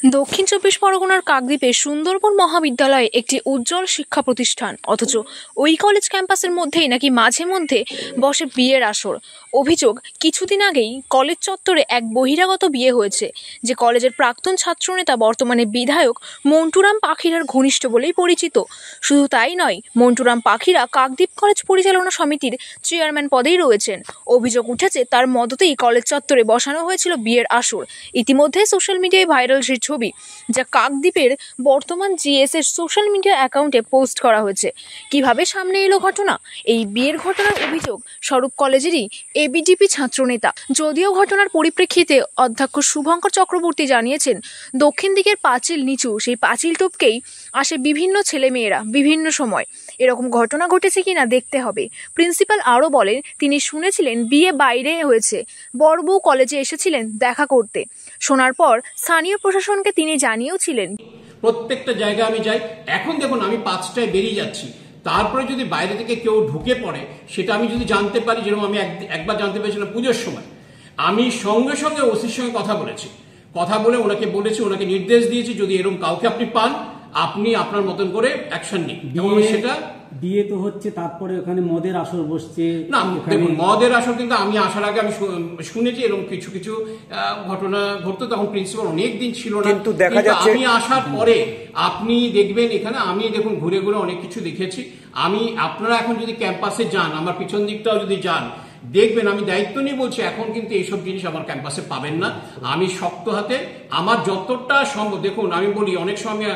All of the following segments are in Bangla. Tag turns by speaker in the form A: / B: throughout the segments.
A: দক্ষিণ চব্বিশ পরগনার কাকদ্বীপে সুন্দরবন মহাবিদ্যালয় একটি উজ্জ্বল শিক্ষা প্রতিষ্ঠান, অথচ ওই কলেজ ক্যাম্পাসের মধ্যেই নাকি মাঝে মধ্যে বসে বিয়ের আসর। অভিযোগ, কিছুদিন আগেই কলেজ চত্বরে এক বহিরাগত বিয়ে হয়েছে, যে কলেজের প্রাক্তন ছাত্রনেতা বর্তমানে বিধায়ক মন্টুরাম পাখিরার ঘনিষ্ঠ বলেই পরিচিত। শুধু তাই নয়, মন্টুরাম পাখিরা কাকদ্বীপ কলেজ পরিচালনা সমিতির চেয়ারম্যান পদেই রয়েছেন। অভিযোগ উঠেছে তার মদতেই কলেজ চত্বরে বসানো হয়েছিল বিয়ের আসর। ইতিমধ্যে সোশ্যাল মিডিয়ায় ভাইরাল সেই ছবি, যা কাকদ্বীপের বর্তমান জিএস এর সোশ্যাল মিডিয়া অ্যাকাউন্টে পোস্ট করা হয়েছে। কিভাবে সামনে এলো ঘটনা? এই বিয়ের ঘটনার অভিযোগ স্বরূপ কলেজেরই এবিডিপি ছাত্রনেতা। যদিও ঘটনার পরিপ্রেক্ষিতে অধ্যক্ষ শুভঙ্কর চক্রবর্তী জানিয়েছেন, দক্ষিণ দিকের পাঁচিল নিচু, সেই পাঁচিল টপকেই আসে বিভিন্ন ছেলেমেয়েরা বিভিন্ন সময়। এরকম ঘটনা ঘটেছে কিনা দেখতে হবে। প্রিন্সিপাল আরও বলেন, তিনি শুনেছিলেন বিয়ে বাইরে হয়েছে, বর বউ কলেজে এসেছিলেন দেখা করতে। শোনার পর স্থানীয় প্রশাসনকে তিনি জানিয়েওছিলেন।
B: প্রত্যেকটা জায়গায় আমি যাই, এখন দেখুন আমি 5টায় বেরিয়ে যাচ্ছি, তারপরে যদি বাইরে থেকে কেউ ঢুকে পড়ে, সেটা আমি যদি জানতে পারি, যেরকম আমি একবার জানতে পেরেছিলাম পুজোর সময়, আমি সঙ্গে সঙ্গে ওসির সঙ্গে কথা বলেছি। কথা বলে ওনাকে বলেছি, ওনাকে নির্দেশ দিয়েছি, যদি এরকম কাউকে আপনি পান, আপনি আপনার মতন করে অ্যাকশন নিন। এবং সেটা
C: বিয়ে তো হচ্ছে, তারপরে ওখানে মদের আসর বসছে
B: না। দেখুন, মদের আসর কিন্তু আমি আসার আগে আমি শুনেছি এরকম কিছু কিছু ঘটনা ঘটতো, তখন প্রিন্সিপাল অনেকদিন ছিল না।
D: কিন্তু দেখা যাচ্ছে
B: আমি আসার পরে আপনি দেখবেন এখানে, আমি দেখুন ঘুরে ঘুরে অনেক কিছু দেখেছি। আপনারা এখন যদি ক্যাম্পাসে যান, আমার পিছন দিকটাও যদি যান, দেখবেন আমি দায়িত্ব নিয়ে বলছি, এখন কিন্তু এইসব জিনিস আমার ক্যাম্পাসে পাবেন না। আমি শক্ত হাতে আমার যতটা সম্ভব, দেখুন আমি বলি, অনেক সময়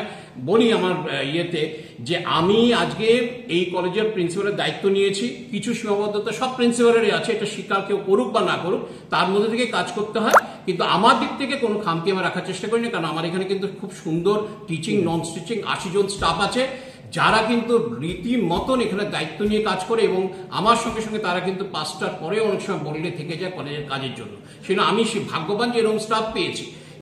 B: বলি আমার ইয়েতে, যে আমি আজকে এই কলেজের প্রিন্সিপালের দায়িত্ব নিয়েছি। কিছু সীমাবদ্ধতা সব প্রিন্সিপালেরই আছে, এটা স্বীকার কেউ করুক বা না করুক, তার মধ্যে থেকে কাজ করতে হয়। কিন্তু আমার দিক থেকে কোনো খামতি আমি রাখার চেষ্টা করি না, কারণ আমার এখানে কিন্তু খুব সুন্দর টিচিং, নন টিচিং 80 জন স্টাফ আছে, যারা কিন্তু রীতিমতন এখানে দায়িত্ব নিয়ে কাজ করে। এবং আমার সঙ্গে সঙ্গে তারা কিন্তু 5টার পরে অনেক সময় বললে থেকে যায় কলেজের কাজের জন্য। সেটা আমি ভাগ্যবান যে এরকম স্টাফ পেয়েছি।